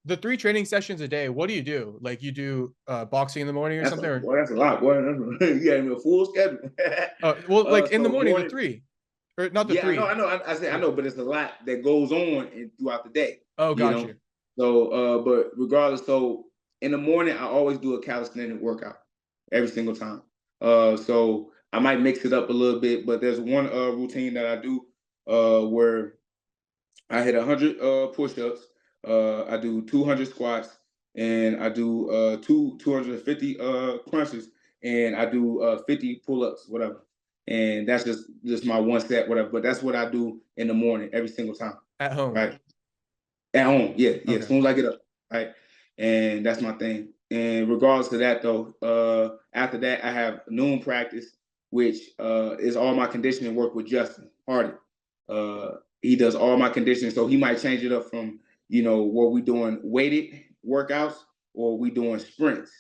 the 3 training sessions a day, what do you do? Like you do boxing in the morning or That's something? a, Or boy, that's a lot, boy. You got me a full schedule. well, like in the So morning, the morning, 3, or not the yeah, I know, 3. I know. I say I know, but it's a lot that goes on throughout the day, Oh, you got know. you. So, but regardless, so in the morning, I always do a calisthenic workout every single time. So I might mix it up a little bit, but there's one routine that I do where I hit 100 push-ups. I do 200 squats, and I do 250 crunches, and I do 50 pull-ups, whatever. And that's just my one set, whatever. But that's what I do in the morning every single time, At home. right? At home, yeah, yeah. As Okay. soon as I get up, right, and that's my thing. And regardless of that, though, after that, I have noon practice, which is all my conditioning work with Justin Hartig. He does all my conditioning, so he might change it up from what we doing weighted workouts or we doing sprints,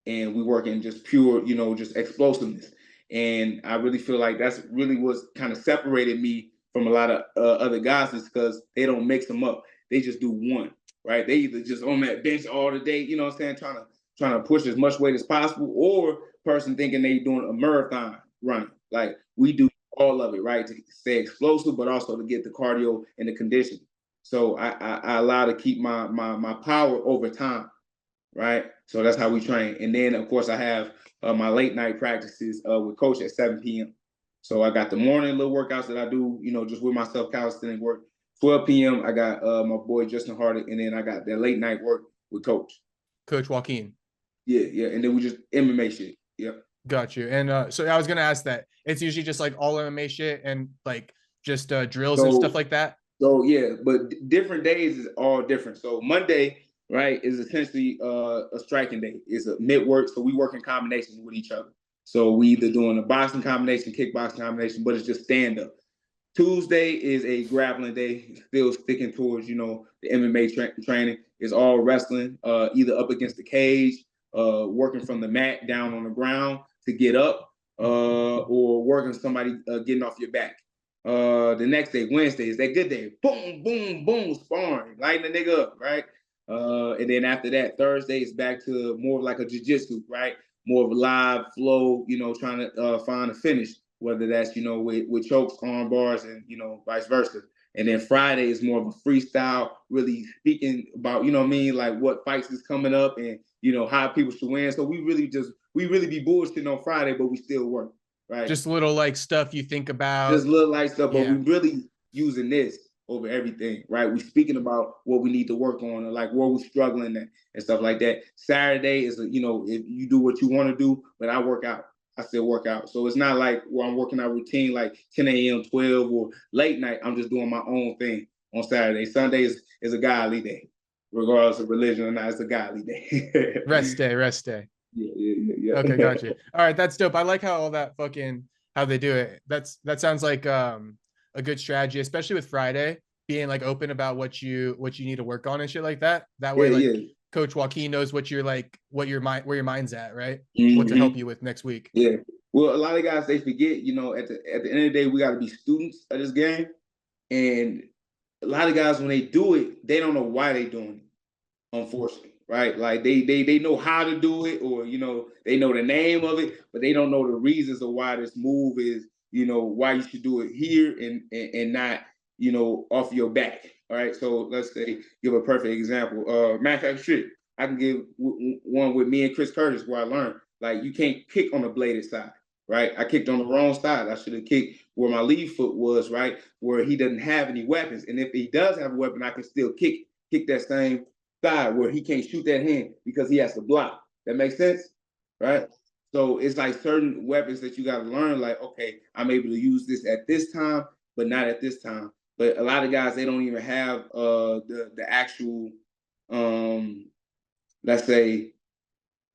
and we working just pure, just explosiveness. And I really feel like that's really what's kind of separated me from a lot of other guys is because they don't mix them up. They just do one, right? They either just on that bench all the day, you know what I'm saying, trying to push as much weight as possible, or person thinking they doing a marathon running. Like we do all of it, right? To stay explosive, but also to get the cardio and the conditioning. So I allow to keep my power over time, right? So that's how we train. And then of course I have my late night practices with coach at 7 p.m. So I got the morning little workouts that I do, just with myself, calisthenic work. 12 p.m. I got my boy Justin Hardig, and then I got that late night work with coach. Coach Joaquin. Yeah, yeah. And then we just MMA shit. Yep. Got you. And so I was gonna ask that. It's usually just like all MMA shit and like just drills and stuff So like that. So yeah, but different days is all different. So Monday, right, is essentially a striking day. It's a mid work, so we work in combinations with each other. So we either doing a boxing combination, kickboxing combination, but it's just stand up. Tuesday is a grappling day, still sticking towards the MMA training. It's all wrestling, either up against the cage, working from the mat down on the ground to get up, or working somebody getting off your back. The next day, Wednesday, is that good day. Boom, boom, boom, sparring, lighting the nigga up, right? And then after that, Thursday is back to more of like a jiu-jitsu, right? More of a live flow, trying to find a finish, whether that's, with chokes, arm bars, and, vice versa. And then Friday is more of a freestyle, really speaking about, what I mean, like what fights is coming up and, how people should win. So we really be bullshitting on Friday, but we still work, right? Just little like stuff you think about. Just little light stuff, but we Yeah. really using this over everything, right? We speaking about what we need to work on and like where we're struggling at and stuff like that. Saturday is, if you do what you want to do, but I work out. I still work out. So it's not like where I'm working out routine like 10 a.m., 12 or late night. I'm just doing my own thing on Saturday. Sunday is a godly day. Regardless of religion or not, it's a godly day. Rest day, rest day. Yeah, yeah, yeah, Okay, yeah. got you. All right, that's dope. I like how all that fucking how they do it. That sounds like a good strategy, especially with Friday being like open about what you need to work on and shit like that. That way, Yeah, like yeah. Coach Joaquin knows what you're like, what your mind where your mind's at, right? What to help Mm-hmm. you with next week. Yeah. Well, a lot of guys they forget, at the end of the day, we got to be students of this game, and a lot of guys when they do it, they don't know why they doing it. Unfortunately, right? Like they know how to do it, or they know the name of it, but they don't know the reasons of why this move is, why you should do it here and not, off your back. All right. So let's say give a perfect example. Matter of fact, shit, I can give one with me and Chris Curtis where I learned like you can't kick on the bladed side. Right, I kicked on the wrong side. I should have kicked where my lead foot was, right, where he doesn't have any weapons. And if he does have a weapon, I can still kick that same side where he can't shoot that hand because he has to block. That makes sense, right? So it's like certain weapons that you got to learn. Like, okay, I'm able to use this at this time, but not at this time. But a lot of guys they don't even have the actual, um, let's say,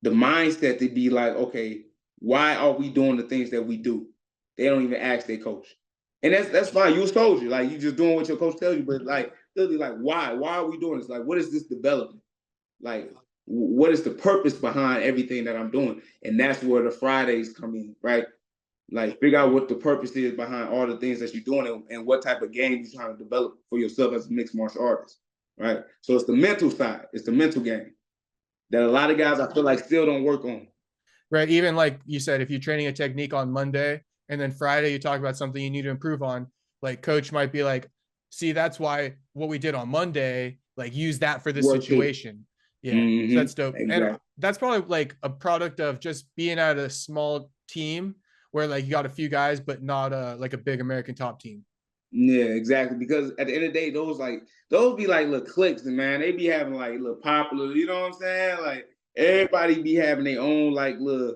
the mindset to be like, okay, why are we doing the things that we do? They don't even ask their coach. And that's fine. You a soldier. Like you just doing what your coach tells you, but like literally like why? Why are we doing this? Like, what is this development? Like what is the purpose behind everything that I'm doing? And that's where the Fridays come in, right? Like figure out what the purpose is behind all the things that you're doing and what type of game you're trying to develop for yourself as a mixed martial artist. right? So it's the mental side. It's the mental game that a lot of guys I feel like still don't work on. Right. Even like you said, if you're training a technique on Monday and then Friday you talk about something you need to improve on, like coach might be like, see, that's why what we did on Monday, like use that for this Work here. situation. Yeah. So that's dope. And Exactly. that's probably like a product of just being at a small team where like you got a few guys, but not like a big American top team. Yeah, exactly. Because at the end of the day, those be like little cliques, and man, they be having like little popular, you know what I'm saying? Like everybody be having their own like little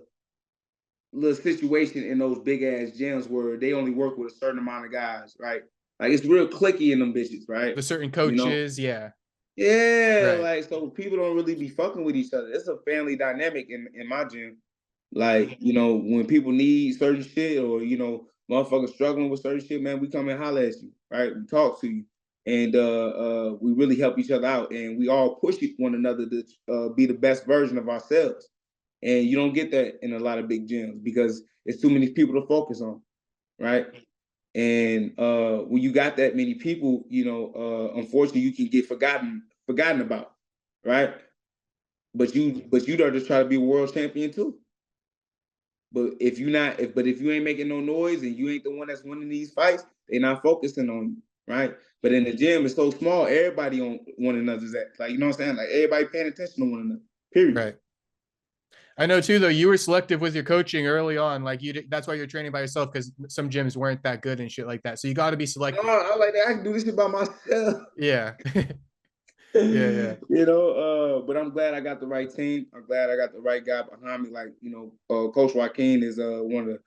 situation in those big ass gyms where they only work with a certain amount of guys, right? Like it's real clicky in them bitches, right? The certain You know? coaches, yeah. Yeah, Right. like so people don't really be fucking with each other. It's a family dynamic in my gym. Like, when people need certain shit or, motherfuckers struggling with certain shit, man, we come and holler at you, right? We talk to you. And we really help each other out. And we all push one another to be the best version of ourselves. And you don't get that in a lot of big gyms because it's too many people to focus on, right? And when you got that many people, unfortunately, you can get forgotten about, right? But you don't just try to be a world champion too. But if you ain't making no noise and you ain't the one that's winning these fights, they're not focusing on you, right? But in the gym, it's so small, everybody on one another's act. Like, you know what I'm saying? Like everybody paying attention to one another. Period. Right. I know too, though, you were selective with your coaching early on. Like that's why you're training by yourself because some gyms weren't that good and shit like that. So you got to be No, selective. I like that. I can do this shit by myself. Yeah. Yeah. But I'm glad I got the right team. I'm glad I got the right guy behind me. Like, Coach Joaquin is one of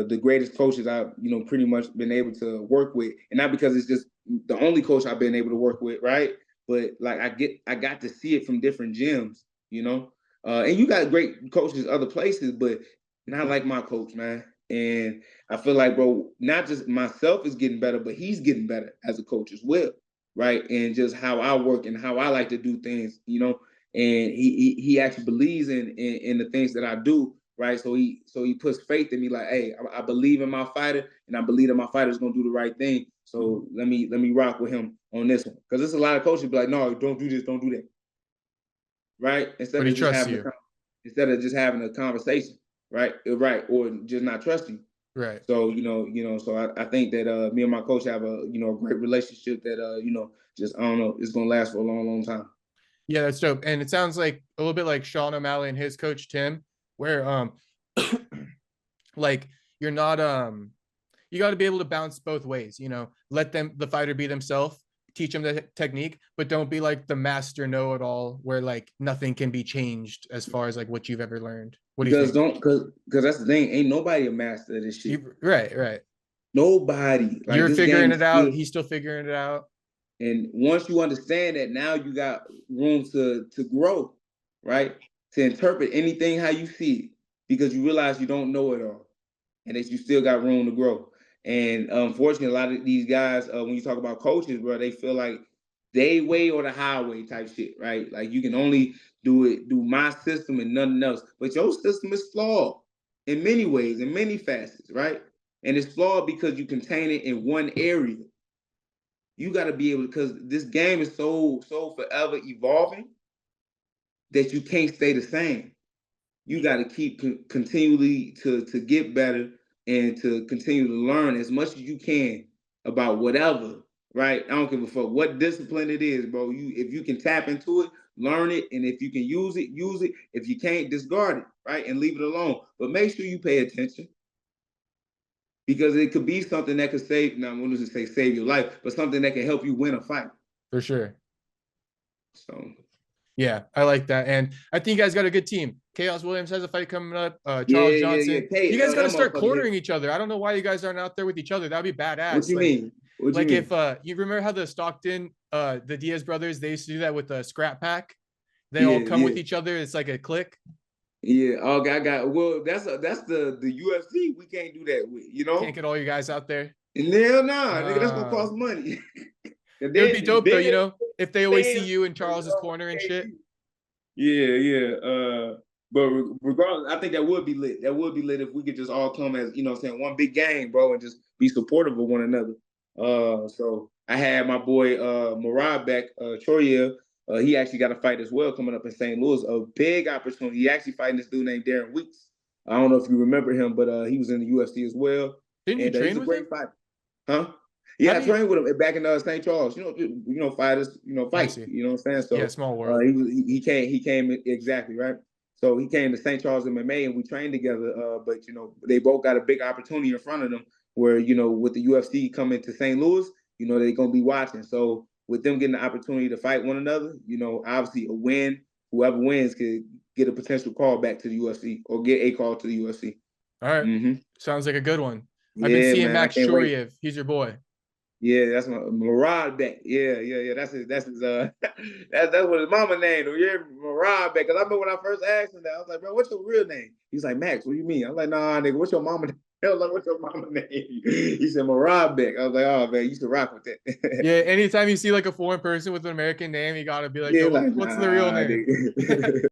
the greatest coaches I've, pretty much been able to work with. And not because it's just the only coach I've been able to work with, right? But like I got to see it from different gyms, and you got great coaches other places, but not like my coach, man. And I feel like, bro, not just myself is getting better, but he's getting better as a coach as well, right? And just how I work and how I like to do things, And he actually believes in the things that I do, right? So he puts faith in me, like, hey, I believe in my fighter, and I believe that my fighter is gonna do the right thing. So let me rock with him on this one, because there's a lot of coaches be like, no, don't do this, don't do that, right? But he trusts you. Instead of just having a conversation, right? Right, or just not trusting. Right. So so I think that me and my coach have a a great relationship that just I don't know, it's gonna last for a long, long time. Yeah, that's dope. And it sounds like a little bit like Sean O'Malley and his coach Tim, where like you're not you got to be able to bounce both ways, let the fighter be themselves, teach them the technique, but don't be like the master know-it-all where like nothing can be changed as far as like what you've ever learned. What do you Because think? don't because that's the thing, ain't nobody a master of this shit. Right. Nobody. Like You're this game figuring is it out. still, He's still figuring it out. and once you understand that, now you got room to grow, right? To interpret anything how you see it, because you realize you don't know it all, and that you still got room to grow. And unfortunately, a lot of these guys, when you talk about coaches, bro, they feel like they way or the highway type shit, right? Like you can only do my system and nothing else. But your system is flawed in many ways, in many facets, right? And it's flawed because you contain it in one area. You got to be able, because this game is so forever evolving that you can't stay the same. You got to keep continually to get better and to continue to learn as much as you can about whatever, right? I don't give a fuck what discipline it is, bro. If you can tap into it, learn it, and if you can use it, use it. If you can't, discard it, right? And leave it alone. But make sure you pay attention, because it could be something that could save, now I'm going to say save your life, but something that can help you win a fight. For sure. So yeah, I like that. And I think you guys got a good team. Chaos Williams has a fight coming up. Charles yeah. Johnson. Hey, You guys got to that start motherfucker hit. cornering each other. I don't know why you guys aren't out there with each other. That'd be What badass. you mean? What you Like mean? if you remember how the Stockton, the Diaz brothers, they used to do that with the scrap pack. They all come with each other. It's like a clique. Yeah. Oh, well, that's the UFC. We can't do that with, Can't get all you guys out there. Hell nah, nigga, that's gonna cost money. And It would be dope then though, if they always see fans, you in Charles's corner and shit. Yeah. But regardless, I think that would be lit. That would be lit if we could just all come as, one big gang, bro, and just be supportive of one another. So I had my boy Murad back, Troya. He actually got a fight as well coming up in St. Louis. A big opportunity. He actually fighting this dude named Darren Weeks. I don't know if you remember him, but he was in the UFC as well. Didn't you And he's train a with him? great fighter. Huh? How Yeah, I do you? trained with him back in St. Charles. Fighters, I fight. see. You know what I'm saying? Yeah, So small world. he came exactly right. So he came to St. Charles MMA and we trained together. But they both got a big opportunity in front of them where with the UFC coming to St. Louis, they're gonna be watching. So with them getting the opportunity to fight one another, obviously a win, whoever wins could get a potential call back to the UFC or get a call to the UFC. All right. Mm-hmm. Sounds like a good one. I've been Yeah, seeing man, I Max can't wait. Shuriev. He's your boy. Yeah, that's my Murad Beck. Yeah. That's his that's what his mama named him. Yeah, Murad Beck. Cause I remember when I first asked him that, I was like, bro, what's your real name? He's like, Max, what do you mean? I'm like, nah, nigga, what's your mama name? I was like, what's your mama name? He said Murad Beck. I was like, oh man, you should rock with that. Yeah, anytime you see like a foreign person with an American name, you gotta be like, Yeah, yo, like, what's the real nah, name? nigga.